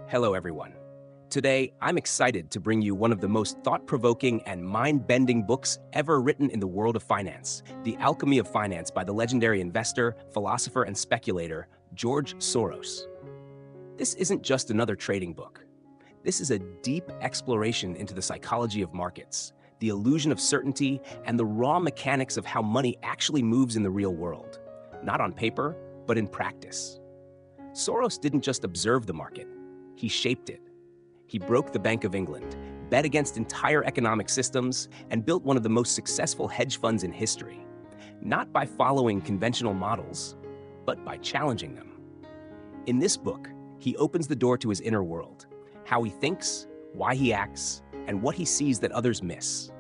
Hello, everyone. Today, I'm excited to bring you one of the most thought-provoking and mind-bending books ever written in the world of finance, The Alchemy of Finance by the legendary investor, philosopher, and speculator, George Soros. This isn't just another trading book. This is a deep exploration into the psychology of markets, the illusion of certainty, and the raw mechanics of how money actually moves in the real world, not on paper, but in practice. Soros didn't just observe the market, he shaped it. He broke the Bank of England, bet against entire economic systems, and built one of the most successful hedge funds in history, not by following conventional models, but by challenging them. In this book, he opens the door to his inner world, how he thinks, why he acts, and what he sees that others miss.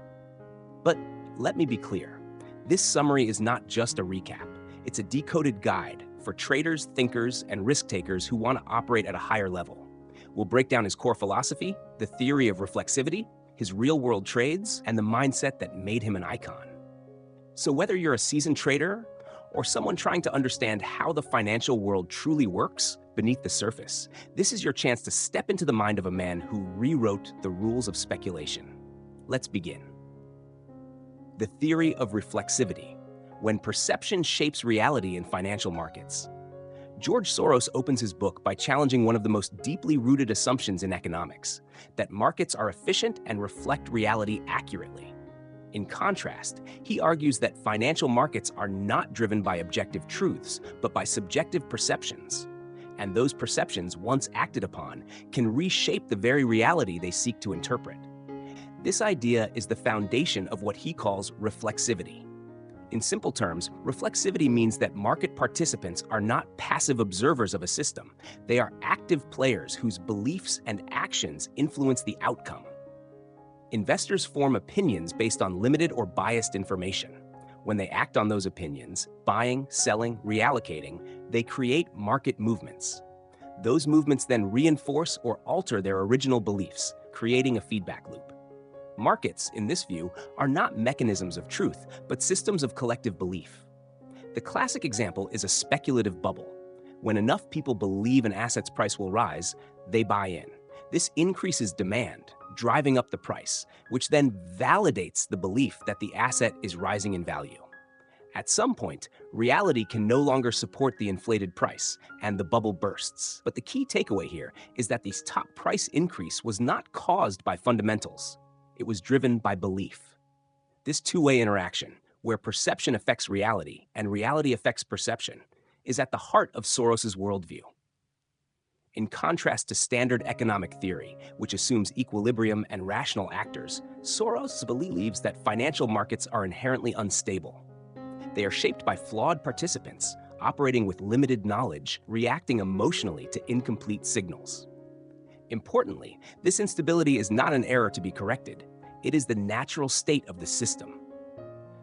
But let me be clear, this summary is not just a recap. It's a decoded guide for traders, thinkers, and risk-takers who want to operate at a higher level. We'll break down his core philosophy, the theory of reflexivity, his real-world trades, and the mindset that made him an icon. So whether you're a seasoned trader or someone trying to understand how the financial world truly works beneath the surface, this is your chance to step into the mind of a man who rewrote the rules of speculation. Let's begin. The theory of reflexivity, when perception shapes reality in financial markets. George Soros opens his book by challenging one of the most deeply rooted assumptions in economics, that markets are efficient and reflect reality accurately. In contrast, he argues that financial markets are not driven by objective truths, but by subjective perceptions. And those perceptions, once acted upon, can reshape the very reality they seek to interpret. This idea is the foundation of what he calls reflexivity. In simple terms, reflexivity means that market participants are not passive observers of a system. They are active players whose beliefs and actions influence the outcome. Investors form opinions based on limited or biased information. When they act on those opinions, buying, selling, reallocating, they create market movements. Those movements then reinforce or alter their original beliefs, creating a feedback loop. Markets, in this view, are not mechanisms of truth, but systems of collective belief. The classic example is a speculative bubble. When enough people believe an asset's price will rise, they buy in. This increases demand, driving up the price, which then validates the belief that the asset is rising in value. At some point, reality can no longer support the inflated price, and the bubble bursts. But the key takeaway here is that this top price increase was not caused by fundamentals. It was driven by belief. This two-way interaction, where perception affects reality and reality affects perception, is at the heart of Soros's worldview. In contrast to standard economic theory, which assumes equilibrium and rational actors, Soros believes that financial markets are inherently unstable. They are shaped by flawed participants, operating with limited knowledge, reacting emotionally to incomplete signals. Importantly, this instability is not an error to be corrected. It is the natural state of the system.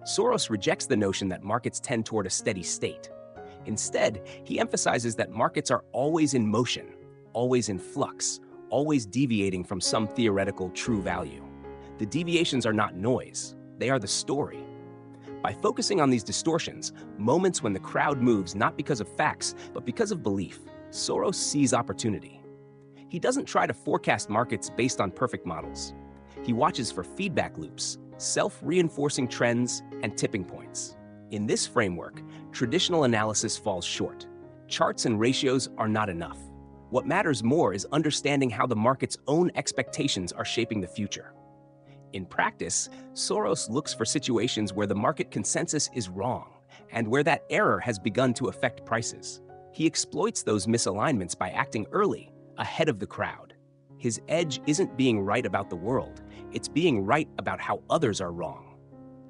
Soros rejects the notion that markets tend toward a steady state. Instead, he emphasizes that markets are always in motion, always in flux, always deviating from some theoretical true value. The deviations are not noise, they are the story. By focusing on these distortions, moments when the crowd moves not because of facts, but because of belief, Soros sees opportunity. He doesn't try to forecast markets based on perfect models. He watches for feedback loops, self-reinforcing trends, and tipping points. In this framework, traditional analysis falls short. Charts and ratios are not enough. What matters more is understanding how the market's own expectations are shaping the future. In practice, Soros looks for situations where the market consensus is wrong and where that error has begun to affect prices. He exploits those misalignments by acting early, ahead of the crowd. His edge isn't being right about the world, it's being right about how others are wrong.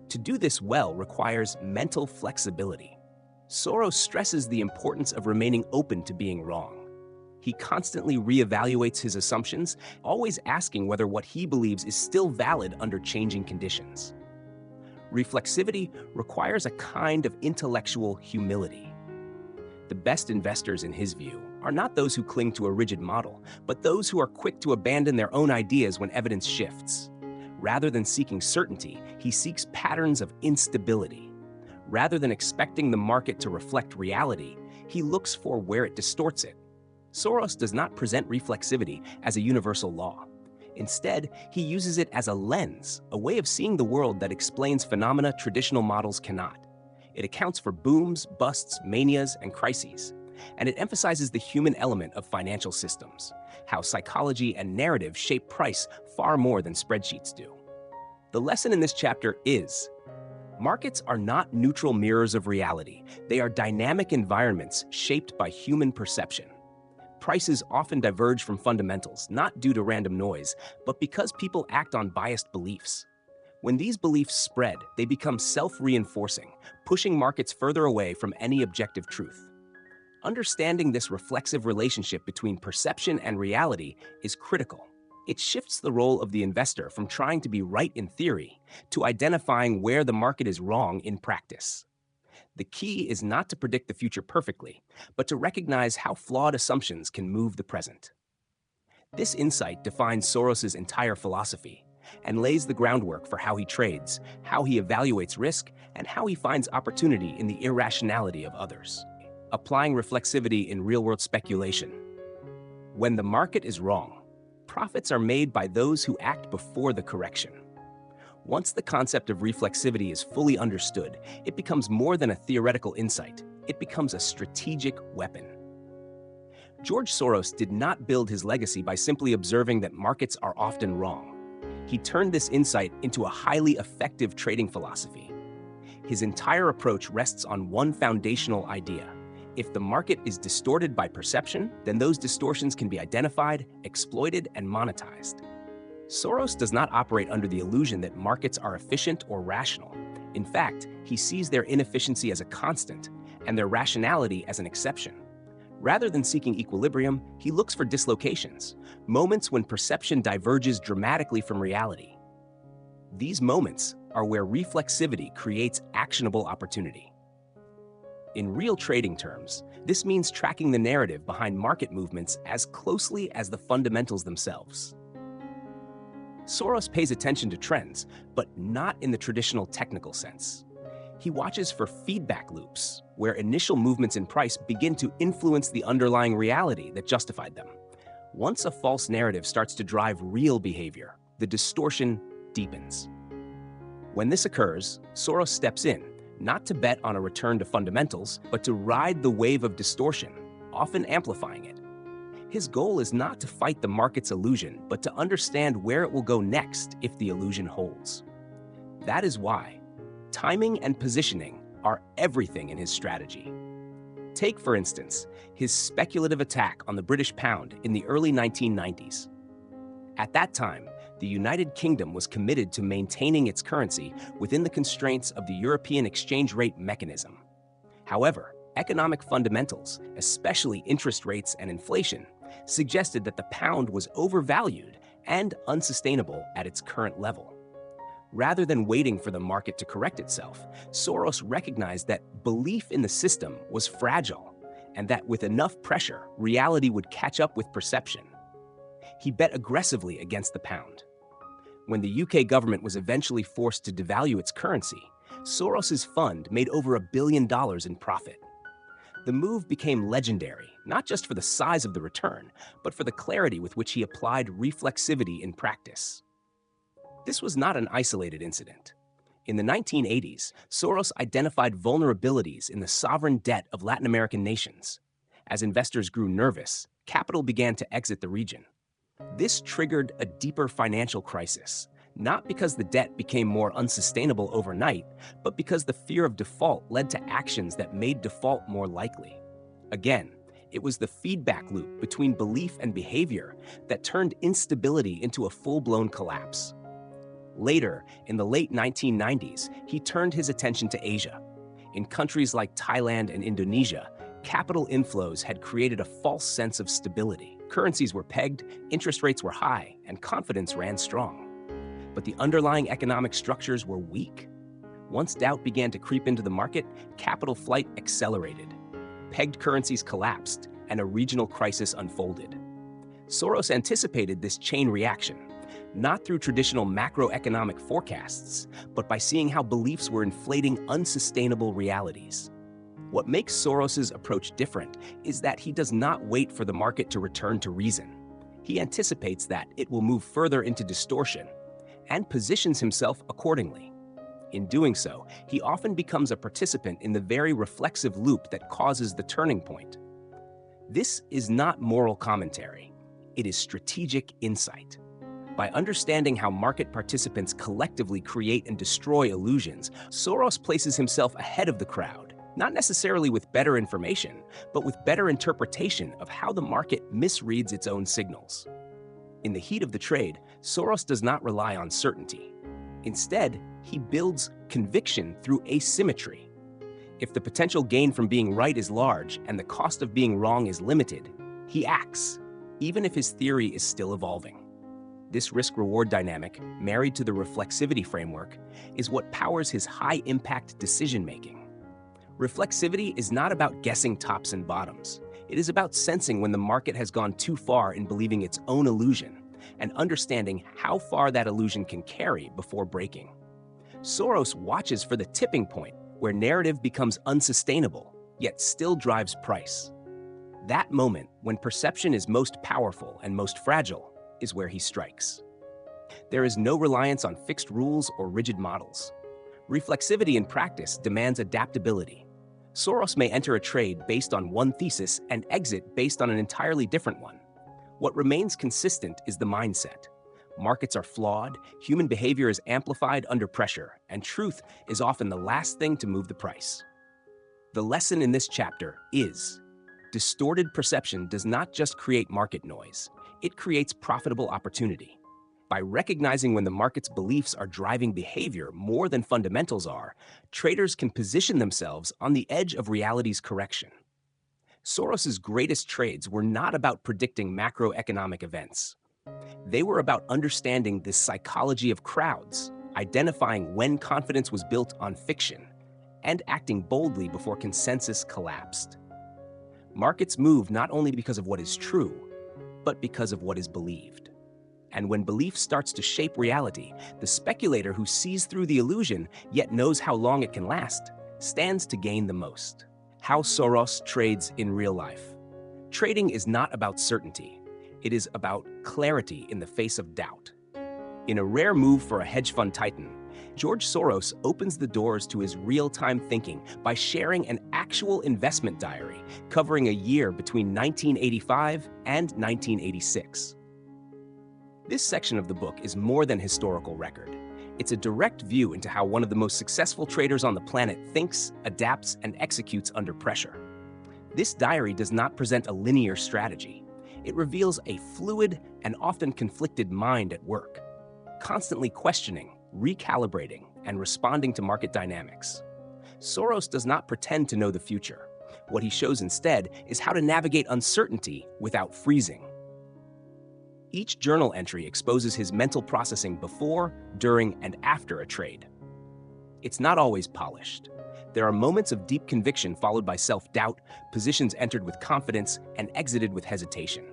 To do this well requires mental flexibility. Soros stresses the importance of remaining open to being wrong. He constantly reevaluates his assumptions, always asking whether what he believes is still valid under changing conditions. Reflexivity requires a kind of intellectual humility. The best investors, in his view, are not those who cling to a rigid model, but those who are quick to abandon their own ideas when evidence shifts. Rather than seeking certainty, he seeks patterns of instability. Rather than expecting the market to reflect reality, he looks for where it distorts it. Soros does not present reflexivity as a universal law. Instead, he uses it as a lens, a way of seeing the world that explains phenomena traditional models cannot. It accounts for booms, busts, manias, and crises, and it emphasizes the human element of financial systems, how psychology and narrative shape price far more than spreadsheets do. The lesson in this chapter is: markets are not neutral mirrors of reality. They are dynamic environments shaped by human perception. Prices often diverge from fundamentals, not due to random noise, but because people act on biased beliefs. When these beliefs spread, they become self-reinforcing, pushing markets further away from any objective truth. Understanding this reflexive relationship between perception and reality is critical. It shifts the role of the investor from trying to be right in theory to identifying where the market is wrong in practice. The key is not to predict the future perfectly, but to recognize how flawed assumptions can move the present. This insight defines Soros's entire philosophy and lays the groundwork for how he trades, how he evaluates risk, and how he finds opportunity in the irrationality of others. Applying reflexivity in real-world speculation. When the market is wrong, profits are made by those who act before the correction. Once the concept of reflexivity is fully understood, it becomes more than a theoretical insight. It becomes a strategic weapon. George Soros did not build his legacy by simply observing that markets are often wrong. He turned this insight into a highly effective trading philosophy. His entire approach rests on one foundational idea: if the market is distorted by perception, then those distortions can be identified, exploited, and monetized. Soros does not operate under the illusion that markets are efficient or rational. In fact, he sees their inefficiency as a constant and their rationality as an exception. Rather than seeking equilibrium, he looks for dislocations, moments when perception diverges dramatically from reality. These moments are where reflexivity creates actionable opportunity. In real trading terms, this means tracking the narrative behind market movements as closely as the fundamentals themselves. Soros pays attention to trends, but not in the traditional technical sense. He watches for feedback loops, where initial movements in price begin to influence the underlying reality that justified them. Once a false narrative starts to drive real behavior, the distortion deepens. When this occurs, Soros steps in, not to bet on a return to fundamentals, but to ride the wave of distortion, often amplifying it. His goal is not to fight the market's illusion, but to understand where it will go next if the illusion holds. That is why timing and positioning are everything in his strategy. Take, for instance, his speculative attack on the British pound in the early 1990s. At that time, the United Kingdom was committed to maintaining its currency within the constraints of the European exchange rate mechanism. However, economic fundamentals, especially interest rates and inflation, suggested that the pound was overvalued and unsustainable at its current level. Rather than waiting for the market to correct itself, Soros recognized that belief in the system was fragile and that with enough pressure, reality would catch up with perception. He bet aggressively against the pound. When the UK government was eventually forced to devalue its currency, Soros's fund made over $1 billion in profit. The move became legendary, not just for the size of the return, but for the clarity with which he applied reflexivity in practice. This was not an isolated incident. In the 1980s, Soros identified vulnerabilities in the sovereign debt of Latin American nations. As investors grew nervous, capital began to exit the region. This triggered a deeper financial crisis, not because the debt became more unsustainable overnight, but because the fear of default led to actions that made default more likely. Again, it was the feedback loop between belief and behavior that turned instability into a full-blown collapse. Later, in the late 1990s, he turned his attention to Asia. In countries like Thailand and Indonesia, capital inflows had created a false sense of stability. Currencies were pegged, interest rates were high, and confidence ran strong. But the underlying economic structures were weak. Once doubt began to creep into the market, capital flight accelerated. Pegged currencies collapsed, and a regional crisis unfolded. Soros anticipated this chain reaction, not through traditional macroeconomic forecasts, but by seeing how beliefs were inflating unsustainable realities. What makes Soros's approach different is that he does not wait for the market to return to reason. He anticipates that it will move further into distortion and positions himself accordingly. In doing so, he often becomes a participant in the very reflexive loop that causes the turning point. This is not moral commentary. It is strategic insight. By understanding how market participants collectively create and destroy illusions, Soros places himself ahead of the crowd, not necessarily with better information, but with better interpretation of how the market misreads its own signals. In the heat of the trade, Soros does not rely on certainty. Instead, he builds conviction through asymmetry. If the potential gain from being right is large and the cost of being wrong is limited, he acts, even if his theory is still evolving. This risk-reward dynamic, married to the reflexivity framework, is what powers his high-impact decision-making. Reflexivity is not about guessing tops and bottoms. It is about sensing when the market has gone too far in believing its own illusion and understanding how far that illusion can carry before breaking. Soros watches for the tipping point where narrative becomes unsustainable, yet still drives price. That moment, when perception is most powerful and most fragile, is where he strikes. There is no reliance on fixed rules or rigid models. Reflexivity in practice demands adaptability. Soros may enter a trade based on one thesis and exit based on an entirely different one. What remains consistent is the mindset. Markets are flawed, human behavior is amplified under pressure, and truth is often the last thing to move the price. The lesson in this chapter is: distorted perception does not just create market noise, it creates profitable opportunity. By recognizing when the market's beliefs are driving behavior more than fundamentals are, traders can position themselves on the edge of reality's correction. Soros's greatest trades were not about predicting macroeconomic events. They were about understanding the psychology of crowds, identifying when confidence was built on fiction, and acting boldly before consensus collapsed. Markets move not only because of what is true, but because of what is believed. And when belief starts to shape reality, the speculator who sees through the illusion yet knows how long it can last stands to gain the most. How Soros trades in real life. Trading is not about certainty. It is about clarity in the face of doubt. In a rare move for a hedge fund titan, George Soros opens the doors to his real-time thinking by sharing an actual investment diary covering a year between 1985 and 1986. This section of the book is more than historical record. It's a direct view into how one of the most successful traders on the planet thinks, adapts, and executes under pressure. This diary does not present a linear strategy. It reveals a fluid and often conflicted mind at work, constantly questioning, recalibrating, and responding to market dynamics. Soros does not pretend to know the future. What he shows instead is how to navigate uncertainty without freezing. Each journal entry exposes his mental processing before, during, and after a trade. It's not always polished. There are moments of deep conviction followed by self-doubt, positions entered with confidence, and exited with hesitation.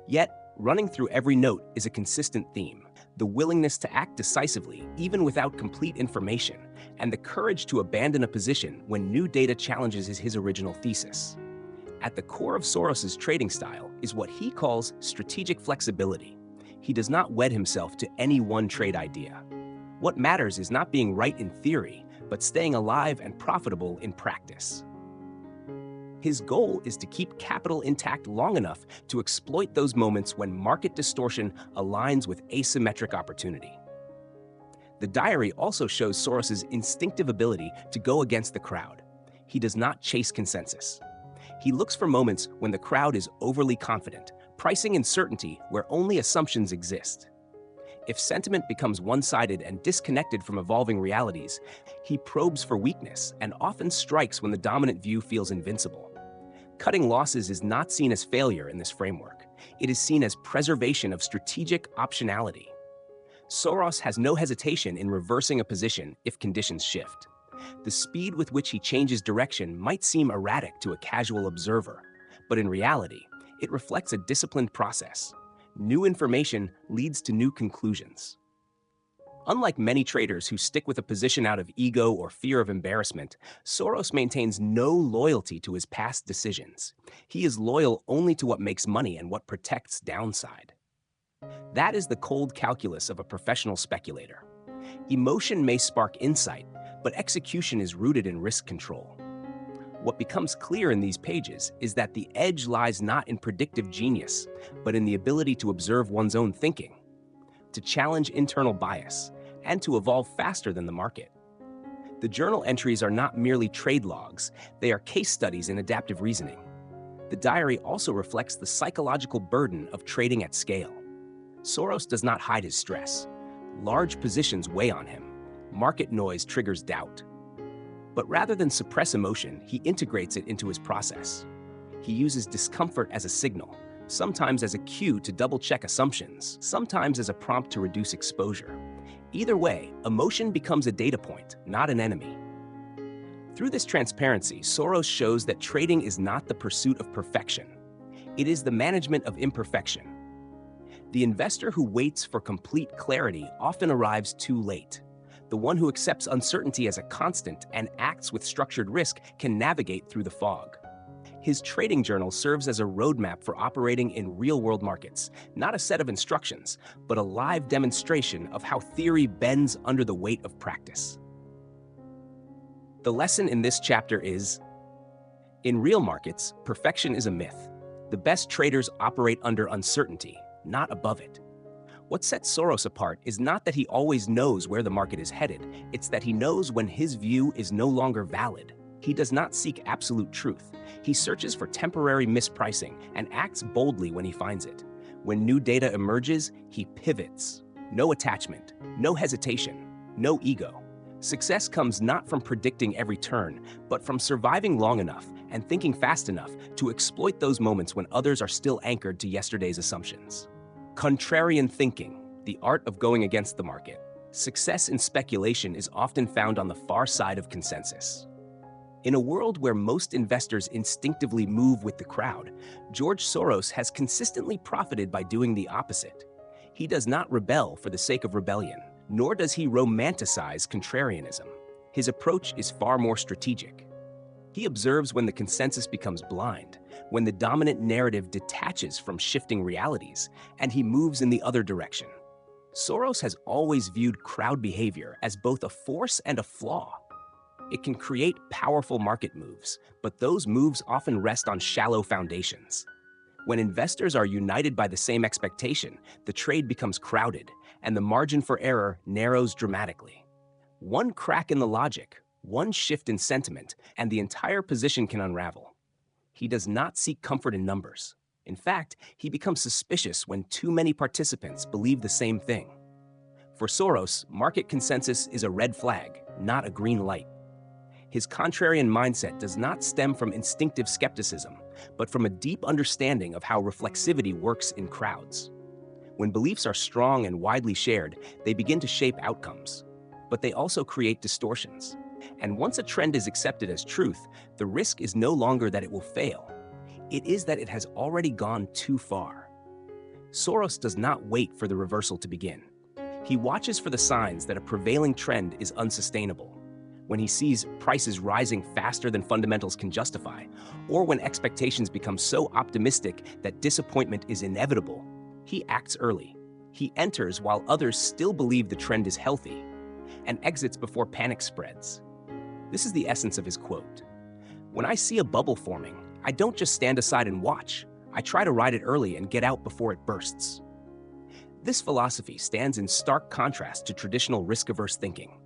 Yet, running through every note is a consistent theme: the willingness to act decisively, even without complete information, and the courage to abandon a position when new data challenges his original thesis. At the core of Soros's trading style is what he calls strategic flexibility. He does not wed himself to any one trade idea. What matters is not being right in theory, but staying alive and profitable in practice. His goal is to keep capital intact long enough to exploit those moments when market distortion aligns with asymmetric opportunity. The diary also shows Soros's instinctive ability to go against the crowd. He does not chase consensus. He looks for moments when the crowd is overly confident, pricing in certainty where only assumptions exist. If sentiment becomes one-sided and disconnected from evolving realities, he probes for weakness and often strikes when the dominant view feels invincible. Cutting losses is not seen as failure in this framework. It is seen as preservation of strategic optionality. Soros has no hesitation in reversing a position if conditions shift. The speed with which he changes direction might seem erratic to a casual observer, but in reality, it reflects a disciplined process. New information leads to new conclusions. Unlike many traders who stick with a position out of ego or fear of embarrassment, Soros maintains no loyalty to his past decisions. He is loyal only to what makes money and what protects downside. That is the cold calculus of a professional speculator. Emotion may spark insight, but execution is rooted in risk control. What becomes clear in these pages is that the edge lies not in predictive genius, but in the ability to observe one's own thinking, to challenge internal bias, and to evolve faster than the market. The journal entries are not merely trade logs, they are case studies in adaptive reasoning. The diary also reflects the psychological burden of trading at scale. Soros does not hide his stress. Large positions weigh on him. Market noise triggers doubt. But rather than suppress emotion, he integrates it into his process. He uses discomfort as a signal, sometimes as a cue to double-check assumptions, sometimes as a prompt to reduce exposure. Either way, emotion becomes a data point, not an enemy. Through this transparency, Soros shows that trading is not the pursuit of perfection. It is the management of imperfection. The investor who waits for complete clarity often arrives too late. The one who accepts uncertainty as a constant and acts with structured risk can navigate through the fog. His trading journal serves as a roadmap for operating in real-world markets, not a set of instructions, but a live demonstration of how theory bends under the weight of practice. The lesson in this chapter is, in real markets, perfection is a myth. The best traders operate under uncertainty, not above it. What sets Soros apart is not that he always knows where the market is headed, it's that he knows when his view is no longer valid. He does not seek absolute truth. He searches for temporary mispricing and acts boldly when he finds it. When new data emerges, he pivots. No attachment, no hesitation, no ego. Success comes not from predicting every turn, but from surviving long enough and thinking fast enough to exploit those moments when others are still anchored to yesterday's assumptions. Contrarian thinking, the art of going against the market. Success in speculation is often found on the far side of consensus. In a world where most investors instinctively move with the crowd, George Soros has consistently profited by doing the opposite. He does not rebel for the sake of rebellion, nor does he romanticize contrarianism. His approach is far more strategic. He observes when the consensus becomes blind, when the dominant narrative detaches from shifting realities, and he moves in the other direction. Soros has always viewed crowd behavior as both a force and a flaw. It can create powerful market moves, but those moves often rest on shallow foundations. When investors are united by the same expectation, the trade becomes crowded, and the margin for error narrows dramatically. One crack in the logic, one shift in sentiment, and the entire position can unravel. He does not seek comfort in numbers. In fact, he becomes suspicious when too many participants believe the same thing. For Soros, market consensus is a red flag, not a green light. His contrarian mindset does not stem from instinctive skepticism, but from a deep understanding of how reflexivity works in crowds. When beliefs are strong and widely shared, they begin to shape outcomes, but they also create distortions. And once a trend is accepted as truth, the risk is no longer that it will fail. It is that it has already gone too far. Soros does not wait for the reversal to begin. He watches for the signs that a prevailing trend is unsustainable. When he sees prices rising faster than fundamentals can justify, or when expectations become so optimistic that disappointment is inevitable, he acts early. He enters while others still believe the trend is healthy, and exits before panic spreads. This is the essence of his quote. When I see a bubble forming, I don't just stand aside and watch. I try to ride it early and get out before it bursts. This philosophy stands in stark contrast to traditional risk-averse thinking.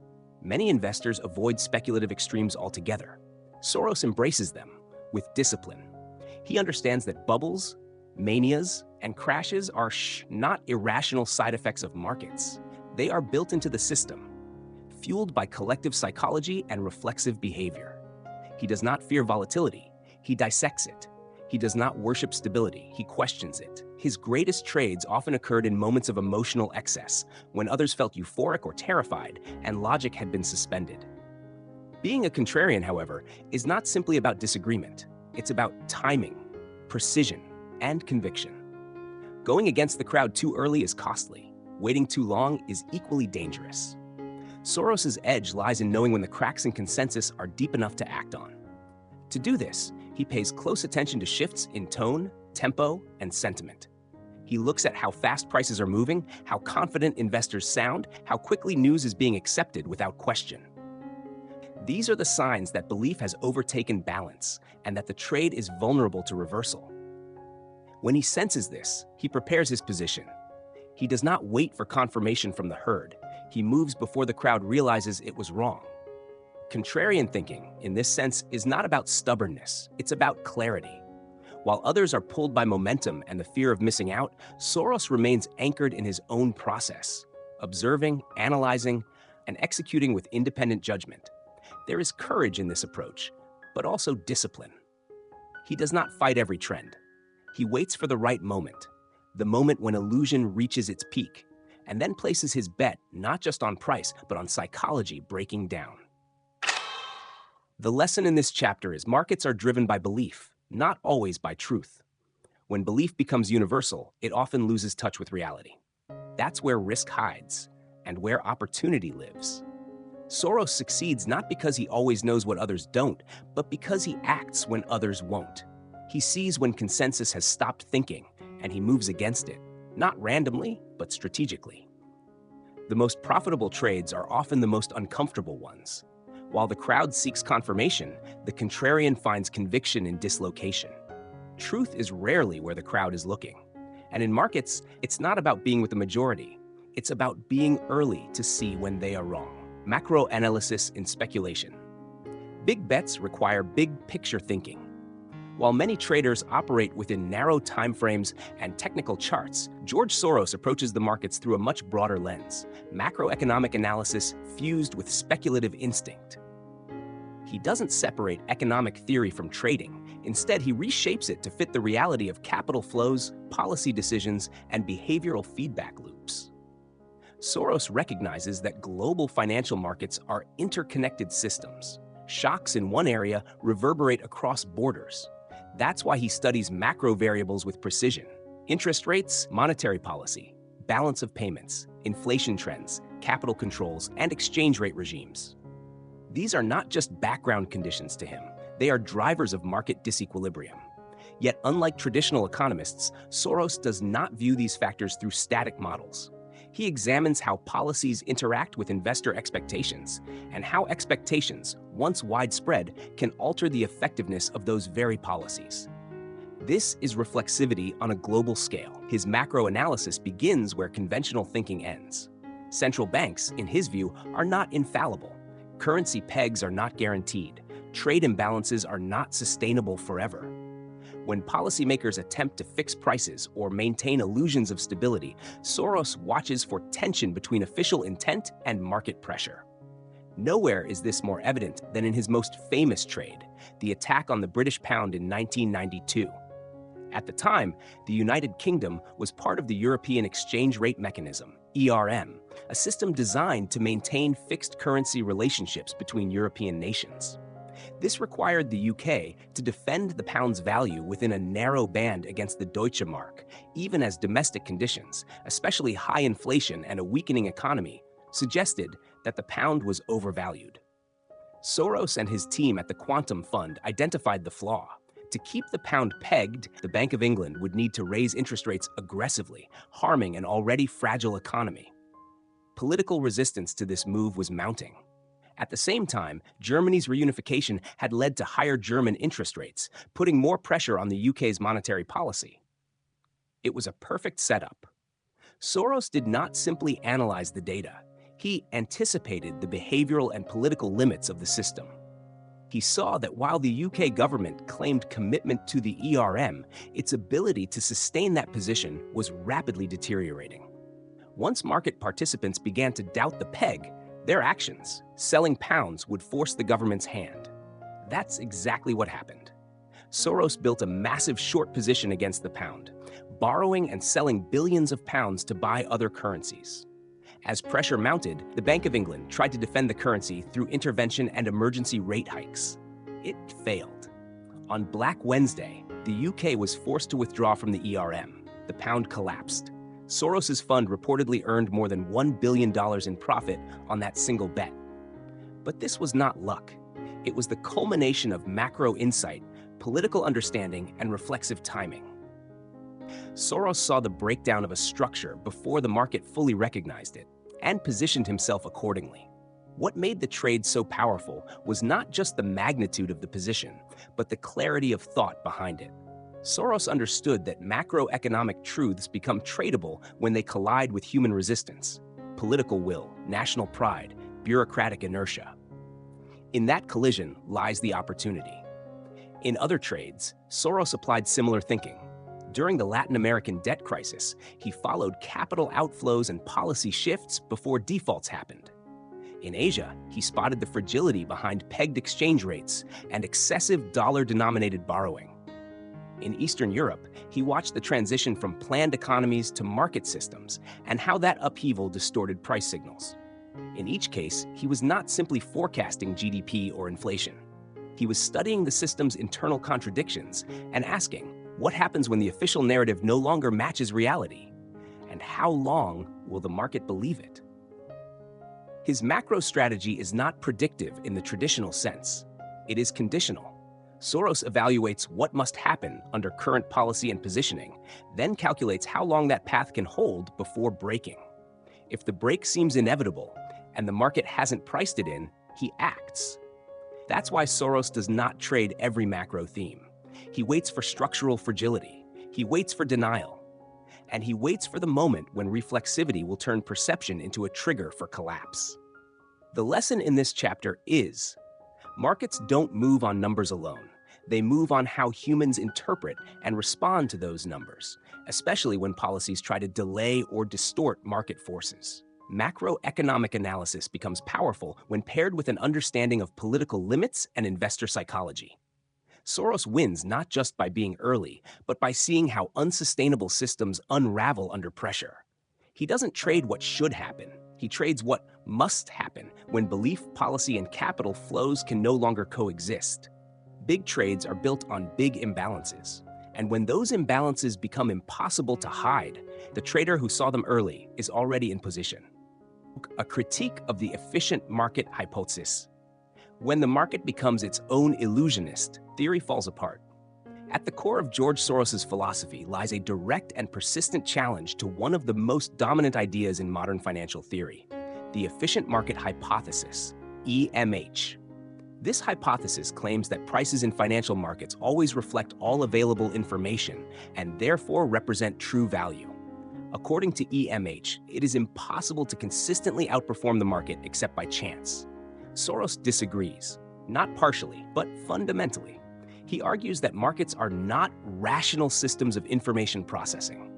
Many investors avoid speculative extremes altogether. Soros embraces them with discipline. He understands that bubbles, manias, and crashes are not irrational side effects of markets. They are built into the system, fueled by collective psychology and reflexive behavior. He does not fear volatility. He dissects it. He does not worship stability. He questions it. His greatest trades often occurred in moments of emotional excess, when others felt euphoric or terrified, and logic had been suspended. Being a contrarian, however, is not simply about disagreement. It's about timing, precision, and conviction. Going against the crowd too early is costly. Waiting too long is equally dangerous. Soros's edge lies in knowing when the cracks in consensus are deep enough to act on. To do this, he pays close attention to shifts in tone, tempo, and sentiment. He looks at how fast prices are moving, how confident investors sound, how quickly news is being accepted without question. These are the signs that belief has overtaken balance and that the trade is vulnerable to reversal. When he senses this, he prepares his position. He does not wait for confirmation from the herd. He moves before the crowd realizes it was wrong. Contrarian thinking, in this sense, is not about stubbornness, it's about clarity. While others are pulled by momentum and the fear of missing out, Soros remains anchored in his own process, observing, analyzing, and executing with independent judgment. There is courage in this approach, but also discipline. He does not fight every trend. He waits for the right moment, the moment when illusion reaches its peak, and then places his bet not just on price, but on psychology breaking down. The lesson in this chapter is markets are driven by belief, not always by truth. When belief becomes universal, it often loses touch with reality. That's where risk hides and where opportunity lives. Soros succeeds not because he always knows what others don't, but because he acts when others won't. He sees when consensus has stopped thinking, and he moves against it, not randomly, but strategically. The most profitable trades are often the most uncomfortable ones. While the crowd seeks confirmation, the contrarian finds conviction in dislocation. Truth is rarely where the crowd is looking. And in markets, it's not about being with the majority. It's about being early to see when they are wrong. Macro analysis in speculation. Big bets require big picture thinking. While many traders operate within narrow timeframes and technical charts, George Soros approaches the markets through a much broader lens, macroeconomic analysis fused with speculative instinct. He doesn't separate economic theory from trading. Instead, he reshapes it to fit the reality of capital flows, policy decisions, and behavioral feedback loops. Soros recognizes that global financial markets are interconnected systems. Shocks in one area reverberate across borders. That's why he studies macro variables with precision: interest rates, monetary policy, balance of payments, inflation trends, capital controls, and exchange rate regimes. These are not just background conditions to him, they are drivers of market disequilibrium. Yet, unlike traditional economists, Soros does not view these factors through static models. He examines how policies interact with investor expectations and how expectations, once widespread, can alter the effectiveness of those very policies. This is reflexivity on a global scale. His macro analysis begins where conventional thinking ends. Central banks, in his view, are not infallible. Currency pegs are not guaranteed. Trade imbalances are not sustainable forever. When policymakers attempt to fix prices or maintain illusions of stability, Soros watches for tension between official intent and market pressure. Nowhere is this more evident than in his most famous trade, the attack on the British pound in 1992. At the time, the United Kingdom was part of the European Exchange Rate Mechanism, ERM, a system designed to maintain fixed currency relationships between European nations. This required the UK to defend the pound's value within a narrow band against the Deutsche Mark, even as domestic conditions, especially high inflation and a weakening economy, suggested that the pound was overvalued. Soros and his team at the Quantum Fund identified the flaw. To keep the pound pegged, the Bank of England would need to raise interest rates aggressively, harming an already fragile economy. Political resistance to this move was mounting. At the same time, Germany's reunification had led to higher German interest rates, putting more pressure on the UK's monetary policy. It was a perfect setup. Soros did not simply analyze the data. He anticipated the behavioral and political limits of the system. He saw that while the UK government claimed commitment to the ERM, its ability to sustain that position was rapidly deteriorating. Once market participants began to doubt the peg, their actions, selling pounds, would force the government's hand. That's exactly what happened. Soros built a massive short position against the pound, borrowing and selling billions of pounds to buy other currencies. As pressure mounted, the Bank of England tried to defend the currency through intervention and emergency rate hikes. It failed. On Black Wednesday, the UK was forced to withdraw from the ERM. The pound collapsed. Soros's fund reportedly earned more than $1 billion in profit on that single bet. But this was not luck. It was the culmination of macro insight, political understanding, and reflexive timing. Soros saw the breakdown of a structure before the market fully recognized it, and positioned himself accordingly. What made the trade so powerful was not just the magnitude of the position, but the clarity of thought behind it. Soros understood that macroeconomic truths become tradable when they collide with human resistance, political will, national pride, bureaucratic inertia. In that collision lies the opportunity. In other trades, Soros applied similar thinking. During the Latin American debt crisis, he followed capital outflows and policy shifts before defaults happened. In Asia, he spotted the fragility behind pegged exchange rates and excessive dollar-denominated borrowing. In Eastern Europe, he watched the transition from planned economies to market systems and how that upheaval distorted price signals. In each case, he was not simply forecasting GDP or inflation. He was studying the system's internal contradictions and asking, what happens when the official narrative no longer matches reality? And how long will the market believe it? His macro strategy is not predictive in the traditional sense. It is conditional. Soros evaluates what must happen under current policy and positioning, then calculates how long that path can hold before breaking. If the break seems inevitable and the market hasn't priced it in, he acts. That's why Soros does not trade every macro theme. He waits for structural fragility. He waits for denial. And he waits for the moment when reflexivity will turn perception into a trigger for collapse. The lesson in this chapter is, markets don't move on numbers alone. They move on how humans interpret and respond to those numbers, especially when policies try to delay or distort market forces. Macroeconomic analysis becomes powerful when paired with an understanding of political limits and investor psychology. Soros wins not just by being early, but by seeing how unsustainable systems unravel under pressure. He doesn't trade what should happen. He trades what must happen when belief, policy, and capital flows can no longer coexist. Big trades are built on big imbalances. And when those imbalances become impossible to hide, the trader who saw them early is already in position. A critique of the efficient market hypothesis. When the market becomes its own illusionist, theory falls apart. At the core of George Soros' philosophy lies a direct and persistent challenge to one of the most dominant ideas in modern financial theory, the efficient market hypothesis, EMH. This hypothesis claims that prices in financial markets always reflect all available information and therefore represent true value. According to EMH, it is impossible to consistently outperform the market except by chance. Soros disagrees, not partially, but fundamentally. He argues that markets are not rational systems of information processing.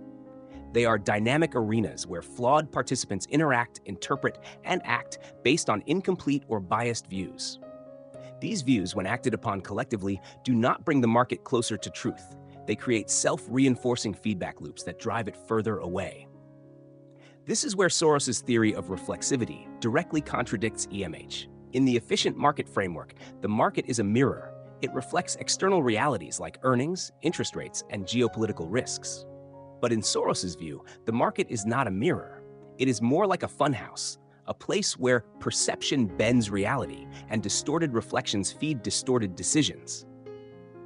They are dynamic arenas where flawed participants interact, interpret, and act based on incomplete or biased views. These views, when acted upon collectively, do not bring the market closer to truth. They create self-reinforcing feedback loops that drive it further away. This is where Soros's theory of reflexivity directly contradicts EMH. In the efficient market framework, the market is a mirror. It reflects external realities like earnings, interest rates, and geopolitical risks. But in Soros's view, the market is not a mirror. It is more like a funhouse, a place where perception bends reality and distorted reflections feed distorted decisions.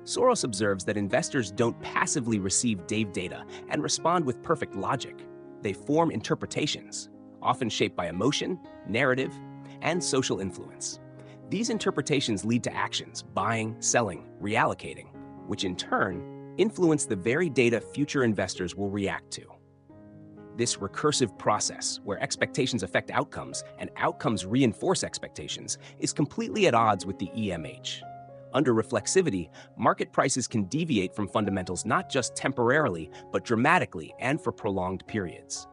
Soros observes that investors don't passively receive data and respond with perfect logic. They form interpretations, often shaped by emotion, narrative, and social influence. These interpretations lead to actions, buying, selling, reallocating, which in turn influence the very data future investors will react to. This recursive process, where expectations affect outcomes and outcomes reinforce expectations, is completely at odds with the EMH. Under reflexivity, market prices can deviate from fundamentals not just temporarily, but dramatically and for prolonged periods.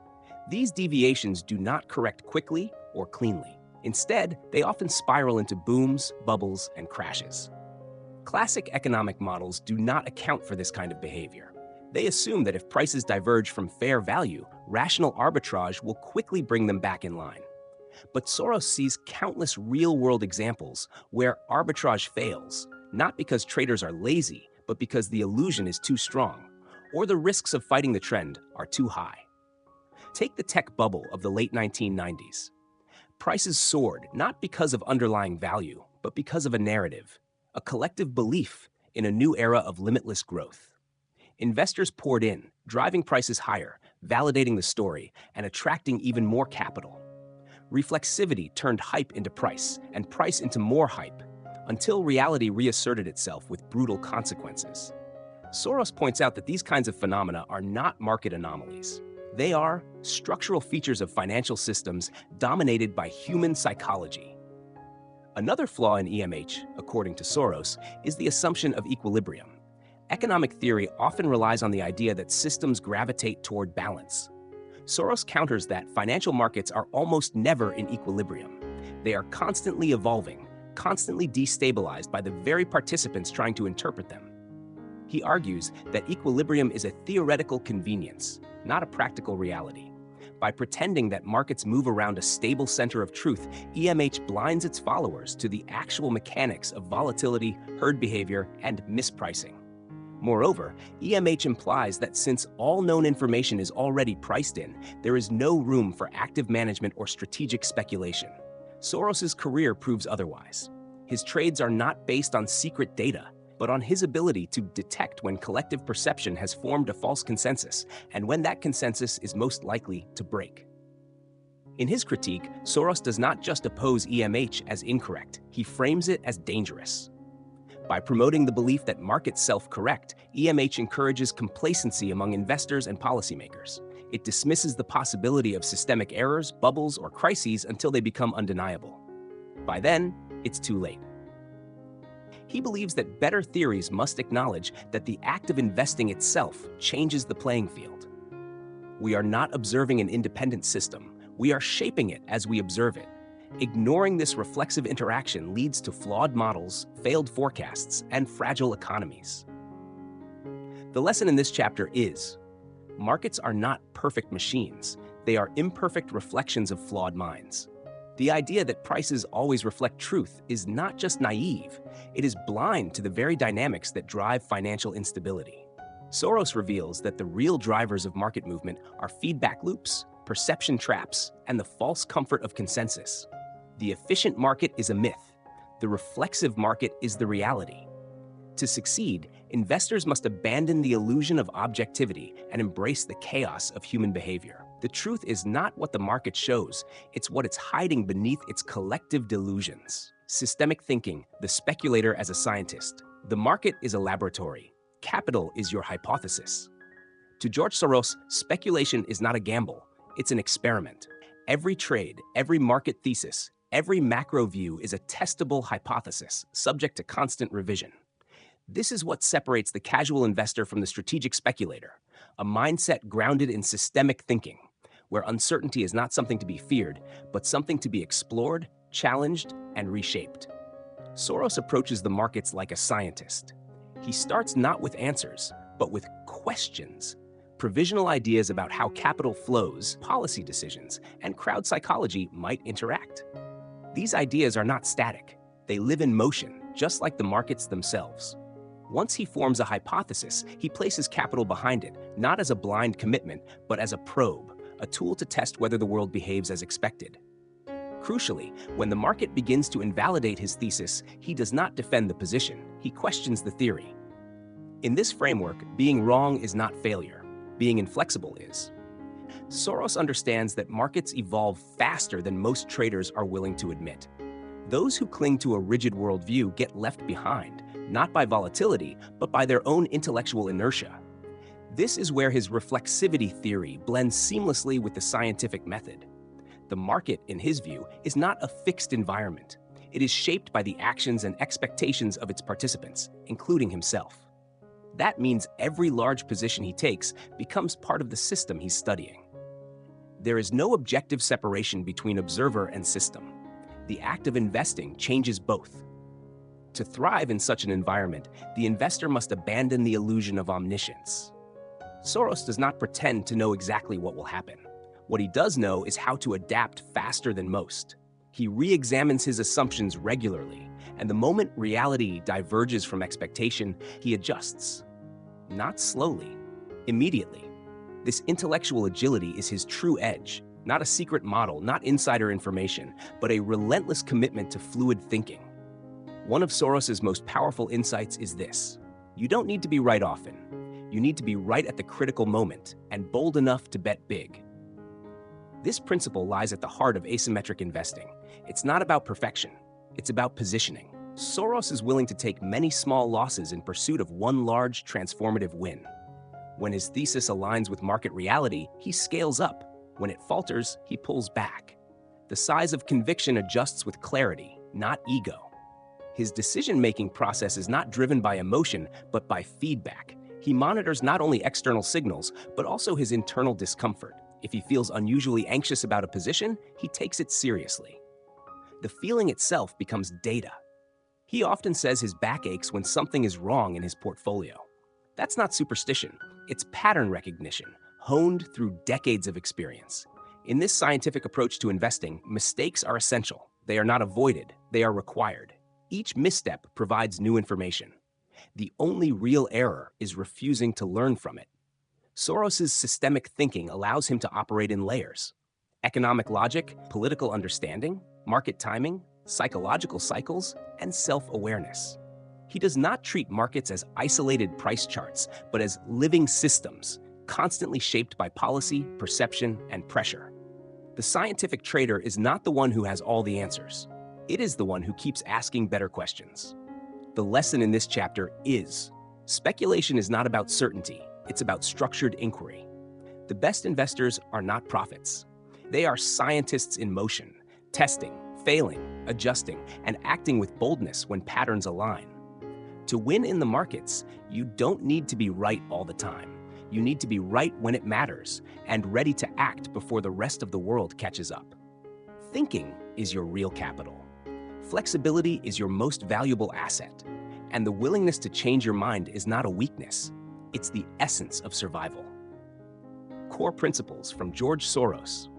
These deviations do not correct quickly or cleanly. Instead, they often spiral into booms, bubbles, and crashes. Classic economic models do not account for this kind of behavior. They assume that if prices diverge from fair value, rational arbitrage will quickly bring them back in line. But Soros sees countless real-world examples where arbitrage fails, not because traders are lazy, but because the illusion is too strong, or the risks of fighting the trend are too high. Take the tech bubble of the late 1990s. Prices soared not because of underlying value, but because of a narrative, a collective belief in a new era of limitless growth. Investors poured in, driving prices higher, validating the story, and attracting even more capital. Reflexivity turned hype into price, and price into more hype, until reality reasserted itself with brutal consequences. Soros points out that these kinds of phenomena are not market anomalies. They are structural features of financial systems dominated by human psychology. Another flaw in EMH, according to Soros, is the assumption of equilibrium. Economic theory often relies on the idea that systems gravitate toward balance. Soros counters that financial markets are almost never in equilibrium. They are constantly evolving, constantly destabilized by the very participants trying to interpret them. He argues that equilibrium is a theoretical convenience, not a practical reality. By pretending that markets move around a stable center of truth, EMH blinds its followers to the actual mechanics of volatility, herd behavior, and mispricing. Moreover, EMH implies that since all known information is already priced in, there is no room for active management or strategic speculation. Soros's career proves otherwise. His trades are not based on secret data, but on his ability to detect when collective perception has formed a false consensus and when that consensus is most likely to break. In his critique, Soros does not just oppose EMH as incorrect, he frames it as dangerous. By promoting the belief that markets self-correct, EMH encourages complacency among investors and policymakers. It dismisses the possibility of systemic errors, bubbles, or crises until they become undeniable. By then, it's too late. He believes that better theories must acknowledge that the act of investing itself changes the playing field. We are not observing an independent system. We are shaping it as we observe it. Ignoring this reflexive interaction leads to flawed models, failed forecasts, and fragile economies. The lesson in this chapter is, markets are not perfect machines. They are imperfect reflections of flawed minds. The idea that prices always reflect truth is not just naive, it is blind to the very dynamics that drive financial instability. Soros reveals that the real drivers of market movement are feedback loops, perception traps, and the false comfort of consensus. The efficient market is a myth. The reflexive market is the reality. To succeed, investors must abandon the illusion of objectivity and embrace the chaos of human behavior. The truth is not what the market shows, it's what it's hiding beneath its collective delusions. Systemic thinking, the speculator as a scientist. The market is a laboratory. Capital is your hypothesis. To George Soros, speculation is not a gamble, it's an experiment. Every trade, every market thesis, every macro view is a testable hypothesis, subject to constant revision. This is what separates the casual investor from the strategic speculator, a mindset grounded in systemic thinking, where uncertainty is not something to be feared, but something to be explored, challenged, and reshaped. Soros approaches the markets like a scientist. He starts not with answers, but with questions, provisional ideas about how capital flows, policy decisions, and crowd psychology might interact. These ideas are not static. They live in motion, just like the markets themselves. Once he forms a hypothesis, he places capital behind it, not as a blind commitment, but as a probe, a tool to test whether the world behaves as expected. Crucially, when the market begins to invalidate his thesis, he does not defend the position, he questions the theory. In this framework, being wrong is not failure. Being inflexible is. Soros understands that markets evolve faster than most traders are willing to admit. Those who cling to a rigid worldview get left behind, not by volatility, but by their own intellectual inertia. This is where his reflexivity theory blends seamlessly with the scientific method. The market, in his view, is not a fixed environment. It is shaped by the actions and expectations of its participants, including himself. That means every large position he takes becomes part of the system he's studying. There is no objective separation between observer and system. The act of investing changes both. To thrive in such an environment, the investor must abandon the illusion of omniscience. Soros does not pretend to know exactly what will happen. What he does know is how to adapt faster than most. He re-examines his assumptions regularly, and the moment reality diverges from expectation, he adjusts. Not slowly, immediately. This intellectual agility is his true edge, not a secret model, not insider information, but a relentless commitment to fluid thinking. One of Soros's most powerful insights is this: you don't need to be right often. You need to be right at the critical moment and bold enough to bet big. This principle lies at the heart of asymmetric investing. It's not about perfection, it's about positioning. Soros is willing to take many small losses in pursuit of one large, transformative win. When his thesis aligns with market reality, he scales up. When it falters, he pulls back. The size of conviction adjusts with clarity, not ego. His decision-making process is not driven by emotion, but by feedback. He monitors not only external signals, but also his internal discomfort. If he feels unusually anxious about a position, he takes it seriously. The feeling itself becomes data. He often says his back aches when something is wrong in his portfolio. That's not superstition, it's pattern recognition, honed through decades of experience. In this scientific approach to investing, mistakes are essential. They are not avoided, they are required. Each misstep provides new information. The only real error is refusing to learn from it. Soros's systemic thinking allows him to operate in layers: economic logic, political understanding, market timing, psychological cycles, and self-awareness. He does not treat markets as isolated price charts, but as living systems, constantly shaped by policy, perception, and pressure. The scientific trader is not the one who has all the answers. It is the one who keeps asking better questions. The lesson in this chapter is: speculation is not about certainty, it's about structured inquiry. The best investors are not prophets. They are scientists in motion, testing, failing, adjusting, and acting with boldness when patterns align. To win in the markets, you don't need to be right all the time. You need to be right when it matters and ready to act before the rest of the world catches up. Thinking is your real capital. Flexibility is your most valuable asset, and the willingness to change your mind is not a weakness. It's the essence of survival. Core principles from George Soros.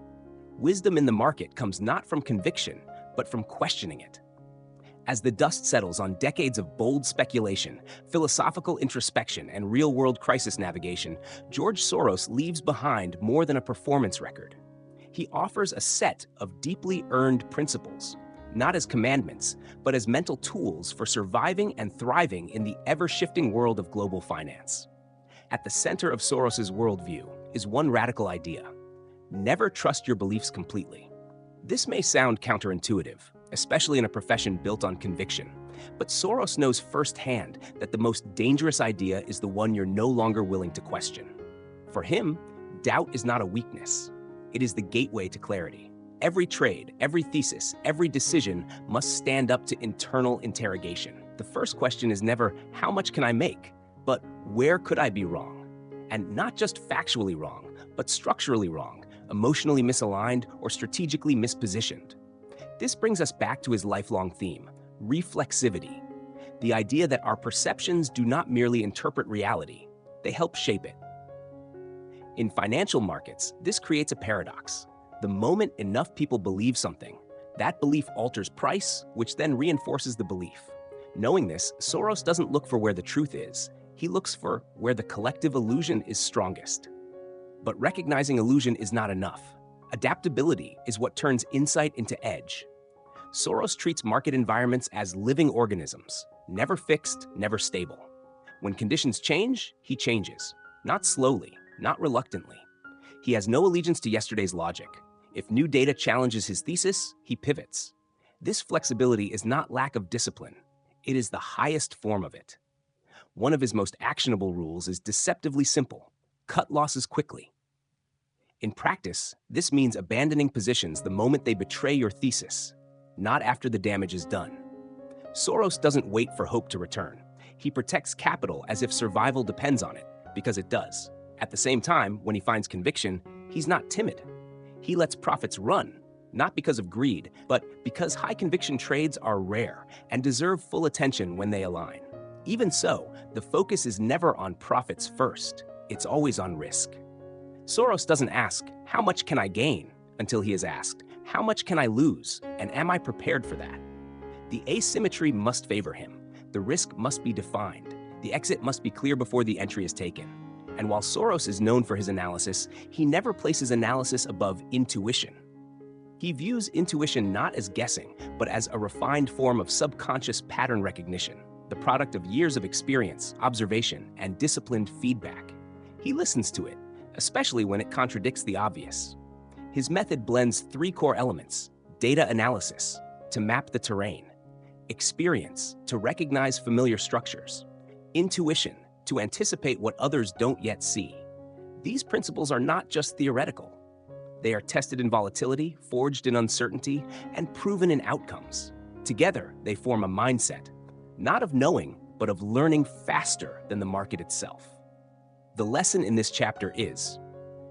Wisdom in the market comes not from conviction, but from questioning it. As the dust settles on decades of bold speculation, philosophical introspection, and real-world crisis navigation, George Soros leaves behind more than a performance record. He offers a set of deeply earned principles, not as commandments, but as mental tools for surviving and thriving in the ever-shifting world of global finance. At the center of Soros's worldview is one radical idea: never trust your beliefs completely. This may sound counterintuitive, especially in a profession built on conviction, but Soros knows firsthand that the most dangerous idea is the one you're no longer willing to question. For him, doubt is not a weakness. It is the gateway to clarity. Every trade, every thesis, every decision must stand up to internal interrogation. The first question is never, how much can I make? But where could I be wrong? And not just factually wrong, but structurally wrong, emotionally misaligned, or strategically mispositioned. This brings us back to his lifelong theme, reflexivity, the idea that our perceptions do not merely interpret reality, they help shape it. In financial markets, this creates a paradox. The moment enough people believe something, that belief alters price, which then reinforces the belief. Knowing this, Soros doesn't look for where the truth is. He looks for where the collective illusion is strongest. But recognizing illusion is not enough. Adaptability is what turns insight into edge. Soros treats market environments as living organisms, never fixed, never stable. When conditions change, he changes. Not slowly, not reluctantly. He has no allegiance to yesterday's logic. If new data challenges his thesis, he pivots. This flexibility is not lack of discipline. It is the highest form of it. One of his most actionable rules is deceptively simple: cut losses quickly. In practice, this means abandoning positions the moment they betray your thesis, not after the damage is done. Soros doesn't wait for hope to return. He protects capital as if survival depends on it, because it does. At the same time, when he finds conviction, he's not timid. He lets profits run, not because of greed, but because high-conviction trades are rare and deserve full attention when they align. Even so, the focus is never on profits first. It's always on risk. Soros doesn't ask, how much can I gain? Until he is asked, how much can I lose? And am I prepared for that? The asymmetry must favor him. The risk must be defined. The exit must be clear before the entry is taken. And while Soros is known for his analysis, he never places analysis above intuition. He views intuition not as guessing, but as a refined form of subconscious pattern recognition, the product of years of experience, observation, and disciplined feedback. He listens to it, especially when it contradicts the obvious. His method blends three core elements: data analysis, to map the terrain; experience, to recognize familiar structures; intuition, to anticipate what others don't yet see. These principles are not just theoretical. They are tested in volatility, forged in uncertainty, and proven in outcomes. Together, they form a mindset, not of knowing, but of learning faster than the market itself. The lesson in this chapter is: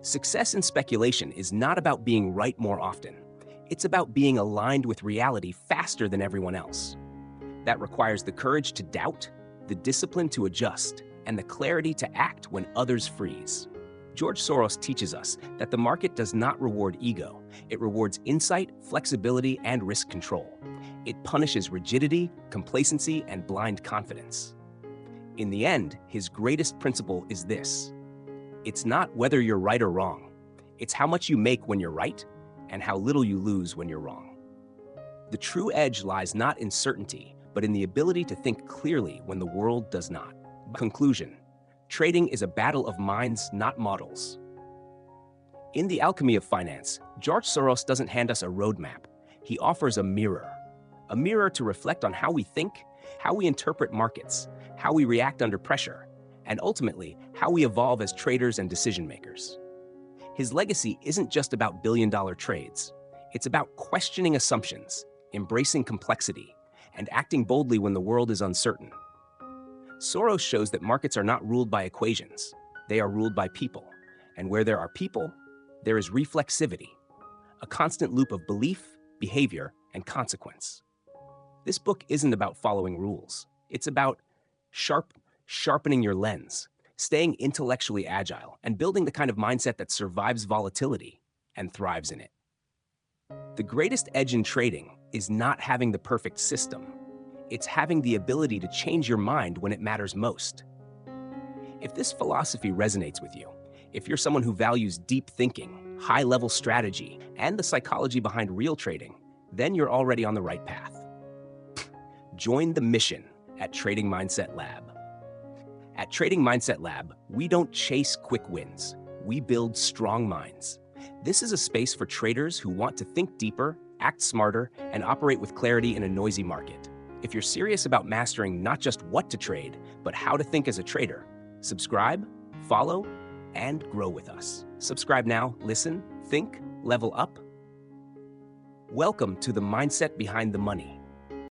success in speculation is not about being right more often. It's about being aligned with reality faster than everyone else. That requires the courage to doubt, the discipline to adjust, and the clarity to act when others freeze. George Soros teaches us that the market does not reward ego. It rewards insight, flexibility, and risk control. It punishes rigidity, complacency, and blind confidence. In the end, his greatest principle is this: it's not whether you're right or wrong. It's how much you make when you're right and how little you lose when you're wrong. The true edge lies not in certainty, but in the ability to think clearly when the world does not. Conclusion: trading is a battle of minds, not models. In The Alchemy of Finance, George Soros doesn't hand us a roadmap. He offers a mirror to reflect on how we think, how we interpret markets, how we react under pressure, and ultimately, how we evolve as traders and decision makers. His legacy isn't just about billion-dollar trades. It's about questioning assumptions, embracing complexity, and acting boldly when the world is uncertain. Soros shows that markets are not ruled by equations. They are ruled by people. And where there are people, there is reflexivity, a constant loop of belief, behavior, and consequence. This book isn't about following rules. It's about sharpening your lens, staying intellectually agile, and building the kind of mindset that survives volatility and thrives in it. The greatest edge in trading is not having the perfect system. It's having the ability to change your mind when it matters most. If this philosophy resonates with you, if you're someone who values deep thinking, high-level strategy, and the psychology behind real trading, then you're already on the right path. Join the mission at Trading Mindset Lab. At Trading Mindset Lab, we don't chase quick wins. We build strong minds. This is a space for traders who want to think deeper, act smarter, and operate with clarity in a noisy market. If you're serious about mastering not just what to trade, but how to think as a trader, subscribe, follow, and grow with us. Subscribe now, listen, think, level up. Welcome to the mindset behind the money.